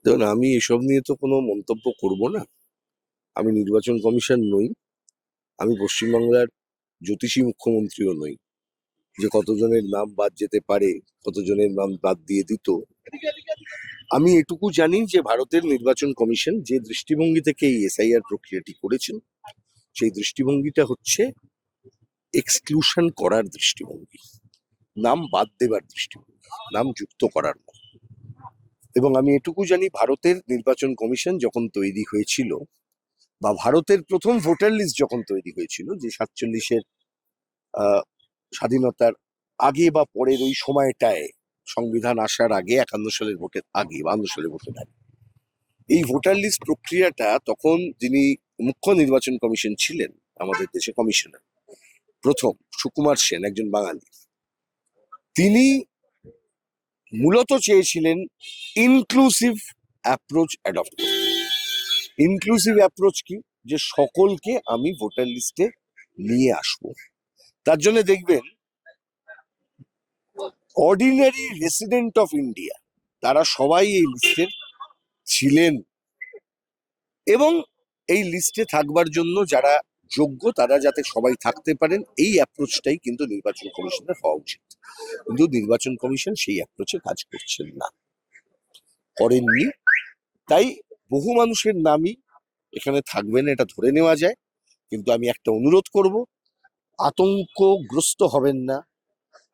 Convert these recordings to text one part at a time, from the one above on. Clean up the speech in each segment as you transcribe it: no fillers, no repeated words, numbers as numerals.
দেখুন, আমি এসব নিয়ে তো কোনো মন্তব্য করব না। আমি নির্বাচন কমিশন নই। আমি পশ্চিমবাংলার জ্যোতিষী মুখ্যমন্ত্রীও নই যে কতজনের নাম বাদ যেতে পারে, কতজনের নাম বাদ দিয়ে দিত। আমি এটুকু জানি যে ভারতের নির্বাচন কমিশন যে দৃষ্টিভঙ্গি থেকে এই এসআইআর প্রক্রিয়াটি করেছেন, সেই দৃষ্টিভঙ্গিটা হচ্ছে এক্সক্লুশন করার দৃষ্টিভঙ্গি, নাম বাদ দেবার দৃষ্টিভঙ্গি, নাম যুক্ত করার নয়। এবং আমি এটুকু জানি, ভারতের নির্বাচন কমিশন যখন তৈরি হয়েছিল বা ভারতের প্রথম ভোটার লিস্ট যখন তৈরি হয়েছিল, যে 47-এর স্বাধীনতার আগে বা পরের ওই সময়টায়, সংবিধান আসার আগে, 51 সালের ভোটের আগে, 52 সালের ভোটের আগে, এই ভোটার লিস্ট প্রক্রিয়াটা তখন যিনি মুখ্য নির্বাচন কমিশন ছিলেন আমাদের দেশে, কমিশনার প্রথম সুকুমার সেন, একজন বাঙালি, তিনি মূলত চেয়েছিলেন ইনক্লুসিভ অ্যাপ্রোচ অ্যাডপ্ট করতে। ইনক্লুসিভ অ্যাপ্রোচ কি? যে সকলকে আমি ভোটার লিস্টে নিয়ে আসব। তার জন্য দেখবেন অর্ডিনারি রেসিডেন্ট অফ ইন্ডিয়া তারা সবাই এই লিস্টের ছিলেন, এবং এই লিস্টে থাকবার জন্য যারা যোগ্য তারা যাতে সবাই থাকতে পারেন, এই অ্যাপ্রোচটাই কিন্তু নির্বাচন কমিশনের হওয়া উচিত। কিন্তু নির্বাচন কমিশন সেই অ্যাপ্রোচে কাজ করছেন না, করেননি। তাই বহু মানুষের নামই এখানে থাকবে না, এটা ধরে নেওয়া যায়। কিন্তু আমি একটা অনুরোধ করব, আতঙ্কগ্রস্ত হবেন না।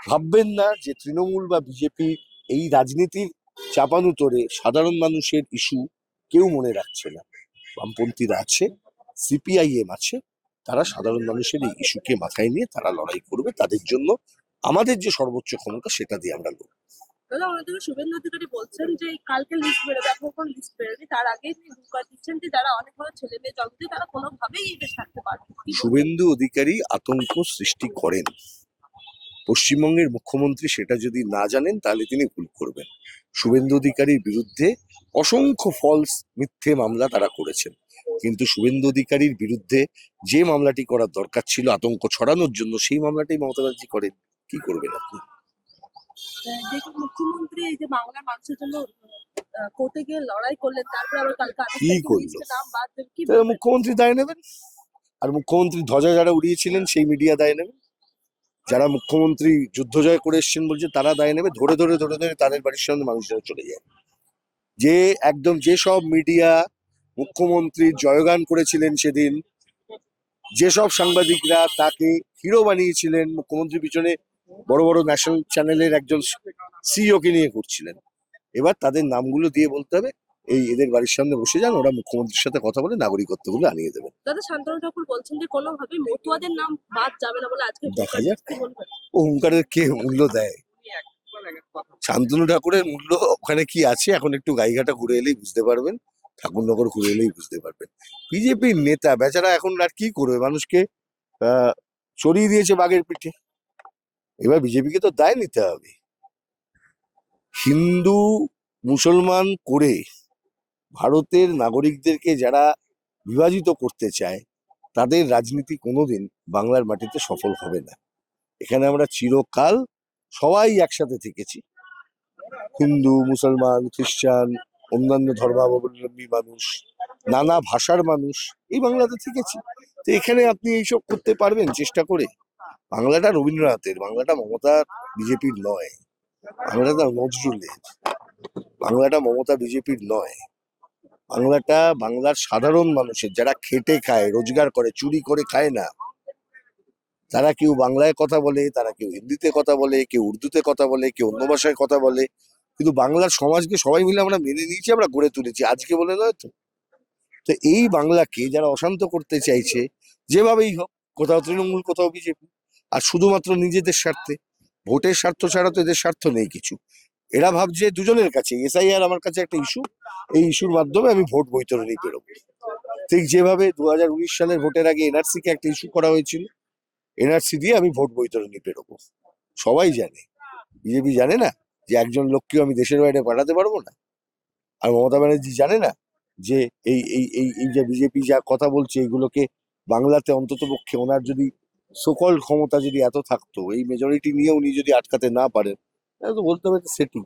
ভাববেন না যে তৃণমূল বা বিজেপি এই রাজনীতির চাপানুতরে সাধারণ মানুষের ইস্যু কেউ মনে রাখছে না। বামপন্থীরা আছে, সিপিআইএম আছে, তারা সাধারণ মানুষের এই ইস্যুকে মাথায় নিয়ে তারা লড়াই করবে। তাদের জন্য আমাদের যে সর্বোচ্চ ক্ষমতা সেটা দিয়ে আমরা লড়ব। দাদা, অন্যদিকে শুভেন্দু অধিকারী বলছেন যে কালকে লিস্ট বেরোবে, এখন কোন লিস্ট বেরোবে, তার আগে তিনি হুঁশিয়ারি দিচ্ছেন যে যারা অনেক বড় ছেলে মেয়ে জন্ম দিয়ে তারা কোনোভাবেই এই দেশ থাকতে পারবে না। শুভেন্দু অধিকারী আতঙ্ক সৃষ্টি করেন। পশ্চিমবঙ্গের মুখ্যমন্ত্রী সেটা যদি না জানেন তাহলে তিনি ভুল করবেন। শুভেন্দু অধিকারীর বিরুদ্ধে অসংখ্য ফলস মিথ্যে মামলা তারা করেছেন, কিন্তু শুভেন্দু অধিকারীর বিরুদ্ধে যে মামলাটি করার দরকার ছিল আতঙ্ক ছড়ানোর জন্য, সেই মামলাটাই মমতা ব্যানার্জি করেন। কি করবেন আপনি? দেখুন, মুখ্যমন্ত্রী এই যে বাংলার মানুষের জন্য কোর্টে গিয়ে লড়াই করলেন, তারপরে আবার কালকে কি আনুষ্ঠানিক করলো? লিস্টে নাম বাদ দেবে, কি তাহলে বলবেন? মুখ্যমন্ত্রী দায় নেবেন, আর মুখ্যমন্ত্রী ধ্বজা যারা উড়িয়েছিলেন সেই মিডিয়া দায় নেবেন। যারা মুখ্যমন্ত্রী যুদ্ধ জয় করে এসছেন বলছে তারা দায় নেবে। ধরে ধরে ধরে ধরে তাদের বাড়ির সামনে মানুষজন চলে যায়। যে একদম যেসব মিডিয়া মুখ্যমন্ত্রীর জয়গান করেছিলেন সেদিন, যেসব সাংবাদিকরা তাকে হিরো বানিয়েছিলেন, মুখ্যমন্ত্রীর পিছনে বড় বড় ন্যাশনাল চ্যানেলের একজন সিইও কে নিয়ে ঘুরছিলেন, এবার তাদের নামগুলো দিয়ে বলতে হবে এই এদের বাড়ির সামনে বসে যান, ওরা মুখ্যমন্ত্রীর সাথে কথা বলে নাগরিকত্বগুলো আনিয়ে দেবেন। দাদা, শান্তনু ঠাকুর বলছেন যে কোনোভাবেই মতুয়াদের নাম বাদ যাবে না বলে আজকে দেখা যাক কি বলবেন? ও হুঙ্কারের কে মূল্য দেয়। শান্তনু ঠাকুরের মূল্য ওখানে কি আছে এখন একটু গাইঘাটা ঘুরে এলেই বুঝতে পারবেন, ঠাকুরনগর ঘুরে এলেই বুঝতে পারবেন। বিজেপির নেতা বেচারা এখন আর কি করবে, মানুষকে চড়িয়ে দিয়েছে বাঘের পিঠে। এবার বিজেপিকে তো দায় নিতে হবে। হিন্দু মুসলমান করে ভারতের নাগরিকদেরকে যারা বিভাজিত করতে চায়, তাদের রাজনীতি কোনোদিন বাংলার মাটিতে সফল হবে না। এখানে আমরা চিরকাল সবাই একসাথে থেকেছি, হিন্দু, মুসলমান, খ্রিস্টান, অন্যান্য ধর্মাবলম্বী মানুষ, নানা ভাষার মানুষ এই বাংলাতে থেকেছি। তো এখানে আপনি এইসব করতে পারবেন চেষ্টা করে? বাংলাটা রবীন্দ্রনাথের, বাংলাটা মমতা বিজেপির নয়, বাংলাটা নজরুলের, বাংলাটা মমতা বিজেপির নয়। বাংলাটা বাংলার সাধারণ মানুষের, যারা খেটে খায়, রোজগার করে, চুরি করে খায় না। তারা কেউ বাংলায় কথা বলে, তারা কেউ হিন্দিতে কথা বলে, কেউ উর্দুতে কথা বলে, কেউ অন্য ভাষায় কথা বলে, কিন্তু বাংলার সমাজকে সবাই মিলে আমরা মেনে নিয়েছি, আমরা গড়ে তুলেছি, আজকে বলে নয় তো। তো এই বাংলাকে যারা অশান্ত করতে চাইছে, যেভাবেই হোক, কোথাও তৃণমূল, কোথাও বিজেপি, আর শুধুমাত্র নিজেদের স্বার্থে, ভোটের স্বার্থ ছাড়া তো এদের স্বার্থ নেই কিছু। এরা ভাবছে দুজনের কাছে, এসআইআর আমার কাছে একটা ইস্যু, এই ইস্যুর মাধ্যমে আমি ভোট বৈতরণী পেরোবো। ঠিক যেভাবে 2019 সালের ভোটের আগে এনআরসি কে একটা ইস্যু করা হয়েছিল, এনআরসি দিয়ে আমি ভোট বৈতরণী পেরোবো। সবাই জানে, বিজেপি জানে না যে একজন লোককেও আমি দেশের বাইরে পাঠাতে পারবো না? আর মমতা ব্যানার্জি জানে না যে এই এই এই এই যে বিজেপি যা কথা বলছে এগুলোকে বাংলাতে অন্তত পক্ষে ওনার যদি সকল ক্ষমতা যদি এত থাকতো, এই মেজরিটি নিয়ে উনি যদি আটকাতে না পারেন, তাহলে তো বলতে হবে সেটিং।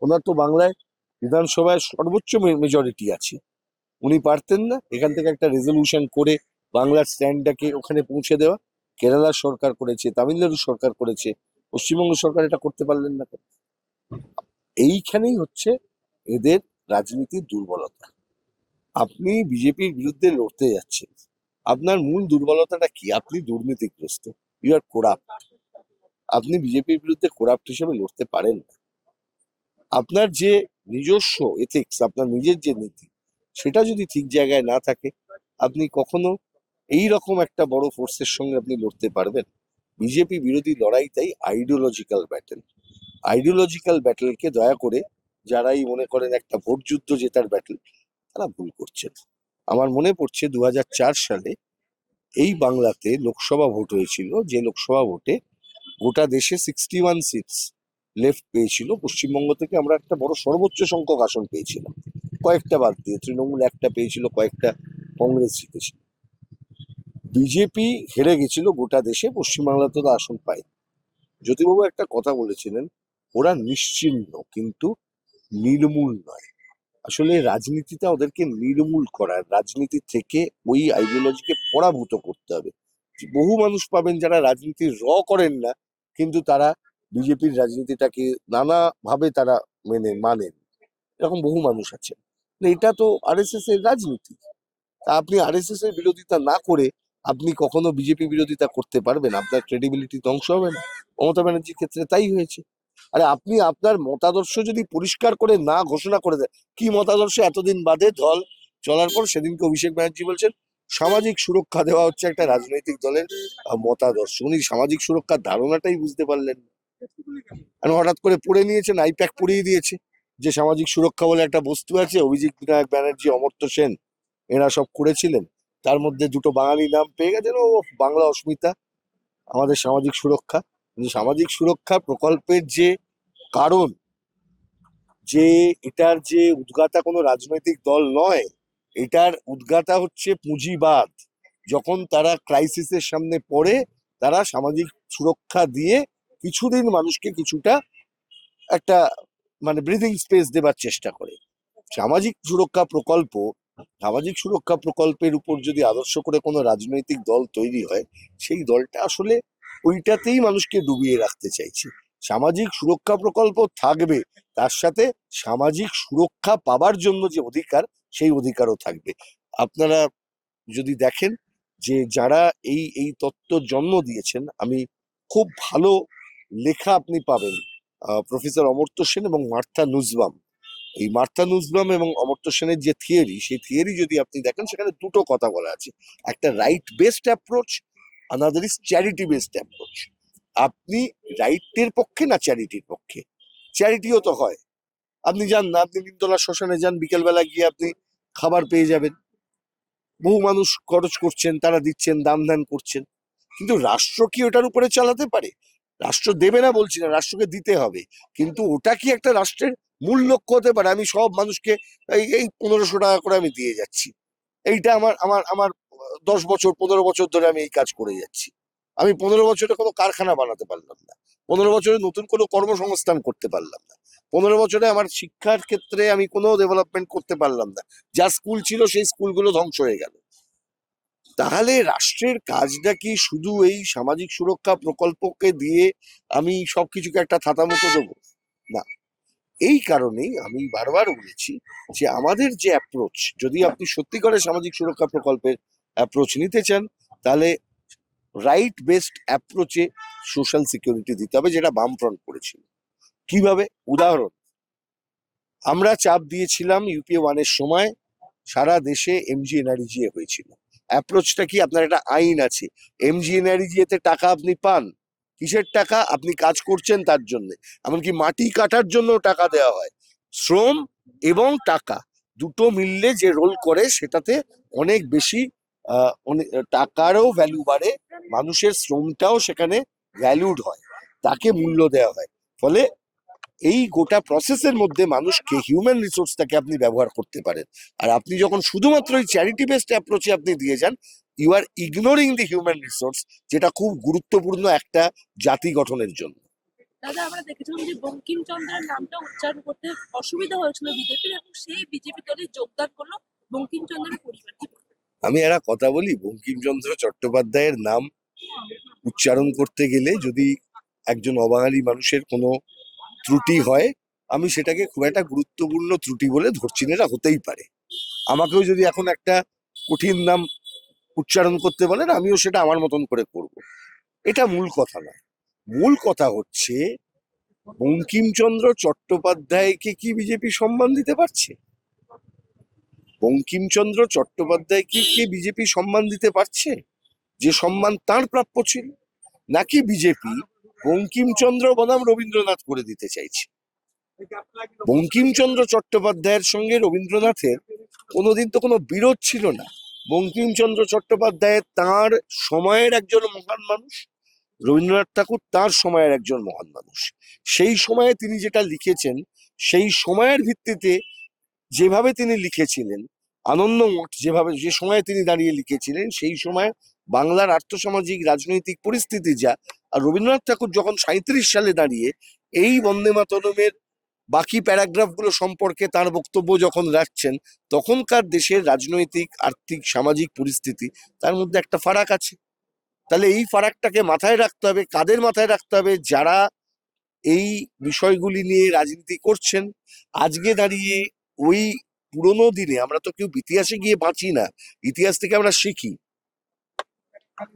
ওনার তো বাংলায় বিধানসভায় সর্বোচ্চ মেজরিটি আছে, উনি পারতেন না এখান থেকে একটা রেজলিউশন করে বাংলার স্ট্যান্ডটাকে ওখানে পৌঁছে দেওয়া? কেরালার সরকার করেছে, তামিলনাড়ু সরকার করেছে, পশ্চিমবঙ্গ সরকার এটা করতে পারলেন না কেন? এইখানেই হচ্ছে এদের রাজনীতির দুর্বলতা। আপনি বিজেপির বিরুদ্ধে লড়তে যাচ্ছেন, আপনার মূল দুর্বলতাটা কি? আপনি দুর্নীতিগ্রস্ত, ইউ আর কোরাপ্ট। আপনি বিজেপির বিরুদ্ধে কোরাপ্ট হিসেবে লড়তে পারেন না। আপনার যে নিজস্ব এথিক্স, আপনার নিজের যে নীতি, সেটা যদি ঠিক জায়গায় না থাকে, আপনি কখনো এই রকম একটা বড় ফোর্সের সঙ্গে আপনি লড়তে পারবেন? বিজেপি বিরোধী লড়াইটাই আইডিওলজিক্যাল ব্যাটেল। আইডিওলজিক্যাল ব্যাটেলকে দয়া করে যারাই মনে করেন একটা ভোট যুদ্ধ জেতার ব্যাটেল, তারা ভুল করছেন। আমার মনে পড়ছে 2004 সালে এই বাংলাতে লোকসভা ভোট হয়েছিল, যে লোকসভা ভোটে গোটা দেশে 61 সিটস লেফট পেয়েছিল। পশ্চিমবঙ্গ থেকে আমরা একটা বড় সর্বোচ্চ সংখ্যক আসন পেয়েছিলাম, কয়েকটা বাদ দিয়ে। তৃণমূল একটা পেয়েছিল, কয়েকটা কংগ্রেস জিতেছিল। বিজেপি হেরে গেছিল গোটা দেশে, পশ্চিমবাংলাতে তো আসন পায়। জ্যোতিবাবু একটা কথা বলেছিলেন, ওরা নিশ্চিহ্ন কিন্তু নির্মূল নয়। আসলে রাজনীতিটা ওদেরকে নির্মূল করার, রাজনীতি থেকে ওই আইডিওলজিকে পরাভূত করতে হবে। বহু মানুষ পাবেন যারা রাজনীতি করেন না, কিন্তু তারা বিজেপির রাজনীতিটাকে নানাভাবে তারা মানেন। এরকম বহু মানুষ আছে। এটা তো আরএসএস এর রাজনীতি। তা আপনি আরএসএস এর বিরোধিতা না করে আপনি কখনো বিজেপি বিরোধিতা করতে পারবেন? আপনার ক্রেডিবিলিটি ধ্বংস হবে না? মমতা ব্যানার্জির ক্ষেত্রে তাই হয়েছে। আরে আপনি আপনার মতাদর্শ যদি পরিষ্কার করে না ঘোষণা করে দেন, কি মতাদর্শ এতদিন বাদে দল চলার পর সেদিনকে অভিষেক ব্যানার্জি বলছেন সামাজিক সুরক্ষা দেওয়া হচ্ছে একটা রাজনৈতিক দলের মতাদর্শ। উনি সামাজিক সুরক্ষার ধারণাটাই বুঝতে পারলেন না। আর হঠাৎ করে পড়ে নিয়েছেন, আইপ্যাক পড়িয়ে দিয়েছে যে সামাজিক সুরক্ষা বলে একটা বস্তু আছে। অভিজিৎ বিনায়ক ব্যানার্জি, অমর্ত্য সেন, এরা সব করেছিলেন। তার মধ্যে দুটো বাঙালি নাম পেয়ে গেছেন, ও বাংলা অস্মিতা, আমাদের সামাজিক সুরক্ষা। কিন্তু সামাজিক সুরক্ষা প্রকল্পের যে কারণ, যে এটার যে উদ্গাতা কোনো রাজনৈতিক দল নয়, এটার উদ্গাতা হচ্ছে পুঁজিবাদ। যখন তারা ক্রাইসিসের সামনে পড়ে, তারা সামাজিক সুরক্ষা দিয়ে কিছুদিন মানুষকে কিছুটা একটা ব্রিদিং স্পেস দেবার চেষ্টা করে। সামাজিক সুরক্ষা প্রকল্প, সামাজিক সুরক্ষা প্রকল্পের উপর যদি আদর্শ করে কোনো রাজনৈতিক দল তৈরি হয়, সেই দলটা আসলে ওইটাতেই মানুষকে ডুবিয়ে রাখতে চাইছে। সামাজিক সুরক্ষা প্রকল্প থাকবে, তার সাথে সামাজিক সুরক্ষা পাবার জন্য যে অধিকার, সেই অধিকারও থাকবে। আপনারা যদি দেখেন যে যারা এই এই তত্ত্ব জন্ম দিয়েছেন, আমি খুব ভালো লেখা আপনি পাবেন প্রফেসর অমর্ত্য সেন এবং মার্থা নুসবাম। এই মার্থা নুসবাম এবং অমর্ত্য সেনের যে থিওরি, সেই থিওরি যদি আপনি দেখেন, সেখানে দুটো কথা বলা আছে। একটা right based approach, another is charity based approach. আপনি রাইটের পক্ষে না চ্যারিটির পক্ষে? চ্যারিটিও তো হয়। আপনি যান না, আপনি নিমতলা শ্মশানে যান, বিকেলবেলা গিয়ে আপনি খাবার পেয়ে যাবেন। বহু মানুষ খরচ করছেন, তারা দিচ্ছেন, দান ধ্যান করছেন। কিন্তু রাষ্ট্র কি ওটার উপরে চালাতে পারে? রাষ্ট্র দেবে না বলছি না, রাষ্ট্রকে দিতে হবে, কিন্তু ওটা কি একটা রাষ্ট্রের মূল লক্ষ্য হতে পারে? আমি সব মানুষকে এই এই 1500 টাকা করে আমি দিয়ে যাচ্ছি, এইটা আমার আমার আমার 10 বছর 15 বছর ধরে আমি এই কাজ করে যাচ্ছি। আমি 15 বছরে কোনো কারখানা বানাতে পারলাম না, 15 বছরে নতুন কোনো কর্মসংস্থান করতে পারলাম না, 15 বছরে আমার শিক্ষার ক্ষেত্রে আমি কোনো ডেভেলপমেন্ট করতে পারলাম না। যা স্কুল ছিল সেই স্কুলগুলো ধ্বংস হয়ে গেল। তাহলে রাষ্ট্রের কাজটা কি শুধু এই সামাজিক সুরক্ষা প্রকল্পকে দিয়ে আমি সবকিছুকে একটা থাতা মতো দেবো? না। এই কারণেই আমি বারবার বলেছি যে আমাদের যে অ্যাপ্রোচ, যদি আপনি সত্যি করে সামাজিক সুরক্ষা প্রকল্পের অ্যাপ্রোচ নিতে চান, তাহলে রাইট বেসড অ্যাপ্রোচে সোশ্যাল সিকিউরিটি দিতে হবে, যেটা বামফ্রন্ট করেছিল। কিভাবে? উদাহরণ, আমরা চাপ দিয়েছিলাম ইউপিএ 1-এর সময়, সারা দেশে এমজি এনআরইজিএ হয়েছিল। অ্যাপ্রোচটা কি? আপনার একটা আইন আছে, এমজি এনআরইজিএতে টাকা আপনি পান। কিসের টাকা? আপনি কাজ করছেন তার জন্য। এমনকি মাটি কাটার জন্য টাকা দেওয়া হয়। শ্রম এবং টাকা দুটো মিললে যে রোল করে, সেটাতে অনেক বেশি টাকারও ভ্যালু বাড়ে, মানুষের শ্রমটাও সেখানে ভ্যালুড হয়, তাকে মূল্য দেওয়া হয়। ফলে এই গোটা প্রসেসের মধ্যে মানুষকে, হিউম্যান রিসোর্সটাকে আপনি ব্যবহার করতে পারেন। আর আপনি যখন শুধুমাত্র এই চ্যারিটি বেসড অ্যাপ্রোচে আপনি দিয়ে যান, you are ignoring the human resource, যেটা খুব গুরুত্বপূর্ণ একটা জাতি গঠনের জন্য। দাদা আমরা দেখেছিলাম যে বঙ্কিমচন্দ্রের নামটা উচ্চারণ করতে অসুবিধা হয়েছিল বিজেপির, এবং সেই বিজেপি দলে যোগদান করলো বঙ্কিমচন্দ্রের পরিবার। কি বলবেন? আমি একটা কথা বলি, বঙ্কিমচন্দ্র চট্টোপাধ্যায়ের নাম উচ্চারণ করতে গেলে যদি একজন অবাঙালি মানুষের কোনো ত্রুটি হয়, আমি সেটাকে খুব একটা গুরুত্বপূর্ণ ত্রুটি বলে ধরছি না, এটা হতেই পারে। আমাকেও যদি এখন একটা কঠিন নাম উচ্চারণ করতে বলেন, আমিও সেটা আমার মতন করে করব। এটা মূল কথা নয়। মূল কথা হচ্ছে বঙ্কিমচন্দ্র চট্টোপাধ্যায়কে কি বিজেপি সম্মান দিতে পারছে? বঙ্কিমচন্দ্র চট্টোপাধ্যায়কে কি বিজেপি সম্মান দিতে পারছে যে সম্মান তার প্রাপ্য ছিল? নাকি বিজেপি বঙ্কিমচন্দ্র বনাম রবীন্দ্রনাথ করে দিতে চাইছে? বঙ্কিমচন্দ্র চট্টোপাধ্যায়ের সঙ্গে রবীন্দ্রনাথের কোনোদিন তো কোনো বিরোধ ছিল না। বঙ্কিমচন্দ্র চট্টোপাধ্যায় তার সময়ের একজন মহান মানুষ, রবীন্দ্রনাথ ঠাকুর তার সময়ের একজন মহান মানুষ। সেই সময়ে তিনি যেটা লিখেছেন, সেই সময়ের ভিত্তিতে যেভাবে তিনি লিখেছিলেন, আনন্দমঠ যেভাবে যে সময়ে তিনি দাঁড়িয়ে লিখেছিলেন, সেই সময় বাংলার আর্থসামাজিক রাজনৈতিক পরিস্থিতি যা, আর রবীন্দ্রনাথ ঠাকুর যখন 37 সালে দাঁড়িয়ে এই বন্দে মাতরমের বাকি প্যারাগ্রাফ গুলো সম্পর্কে তার বক্তব্য যখন রাখছেন, তখনকার দেশের রাজনৈতিক আর্থিক সামাজিক পরিস্থিতি, তার মধ্যে একটা ফারাক আছে। তাহলে এই ফারাকটাকে মাথায় রাখতে হবে। কাদের মাথায় রাখতে হবে? যারা এই বিষয়গুলি নিয়ে রাজনীতি করছেন। আজকে দাঁড়িয়ে ওই পুরোনো দিনে আমরা তো কেউ ইতিহাসে গিয়ে বাঁচি না, ইতিহাস থেকে আমরা শিখি।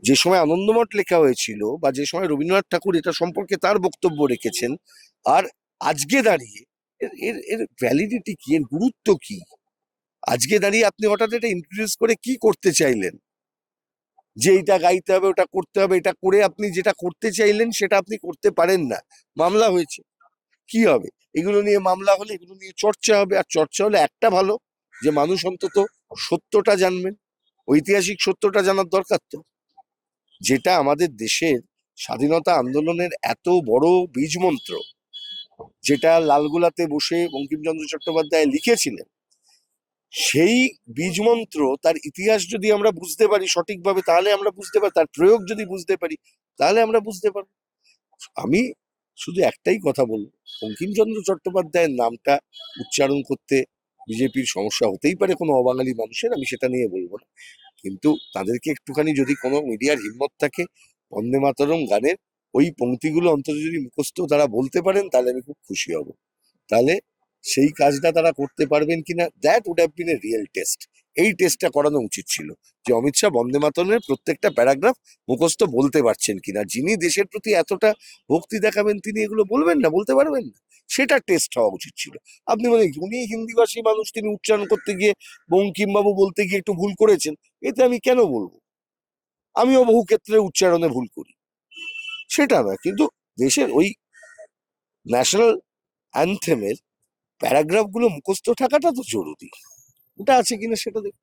যে সময় আনন্দমঠ লেখা হয়েছিল বা যে সময় রবীন্দ্রনাথ ঠাকুর এটা সম্পর্কে তার বক্তব্য রেখেছেন, আর আজকে দাঁড়িয়ে এর এর এর ভ্যালিডিটি কি, এর গুরুত্ব কি? আজকে দাঁড়িয়ে আপনি হঠাৎ এটা ইন্ট্রোডিউস করে কি করতে চাইলেন? যে এটা গাইতে হবে, ওটা করতে হবে, এটা করে আপনি যেটা করতে চাইলেন সেটা আপনি করতে পারেন না। মামলা হয়েছে, কি হবে? এগুলো নিয়ে মামলা হলে এগুলো নিয়ে চর্চা হবে, আর চর্চা হলে একটা ভালো, যে মানুষ অন্তত সত্যটা জানবেন। ঐতিহাসিক সত্যটা জানার দরকার তো। যেটা আমাদের দেশের স্বাধীনতা আন্দোলনের এত বড় বীজ মন্ত্র, যেটা লালগোলাতে বসে বঙ্কিমচন্দ্র চট্টোপাধ্যায় লিখেছিলেন, সেই বীজ মন্ত্র, তার ইতিহাস যদি আমরা বুঝতে পারি সঠিকভাবে, তাহলে আমরা বুঝতে পারি, তার প্রয়োগ যদি বুঝতে পারি, তাহলে আমরা বুঝতে পারবো। আমি শুধু একটাই কথা বলবো, বঙ্কিমচন্দ্র চট্টোপাধ্যায়ের নামটা উচ্চারণ করতে বিজেপির সমস্যা হতেই পারে কোনো অবাঙালি মানুষের, আমি সেটা নিয়ে বলবো না। কিন্তু তাদেরকে একটুখানি যদি কোনো মিডিয়ার হিম্মত থাকে, বন্দে মাতরম গানের ওই পংক্তিগুলো অন্তত যদি মুখস্থ তারা বলতে পারেন, তাহলে আমি খুব খুশি হব। তাহলে সেই কাজটা তারা করতে পারবেন কিনা, that would have been a real test. এই টেস্টটা করানো উচিত ছিল, যে অমিত শাহ বন্দে মাতরমের প্রত্যেকটা প্যারাগ্রাফ মুখস্থ বলতে পারছেন কিনা। যিনি দেশের প্রতি এতটা ভক্তি দেখাবেন, তিনি এগুলো বলবেন না, বলতে পারবেন না? সেটা টেস্ট হওয়া উচিত ছিল। আপনি মানে উনি হিন্দিভাষী মানুষ, তিনি উচ্চারণ করতে গিয়ে বঙ্কিমবাবু বলতে গিয়ে একটু ভুল করেছেন, এতে আমি কেন বলবো? আমিও বহু ক্ষেত্রে উচ্চারণে ভুল করি, সেটা না। কিন্তু দেশের ওই ন্যাশনাল অ্যানথেমের প্যারাগ্রাফ গুলো মুখস্থ থাকাটা তো জরুরি। ওটা আছে কিনা সেটা দেখুন।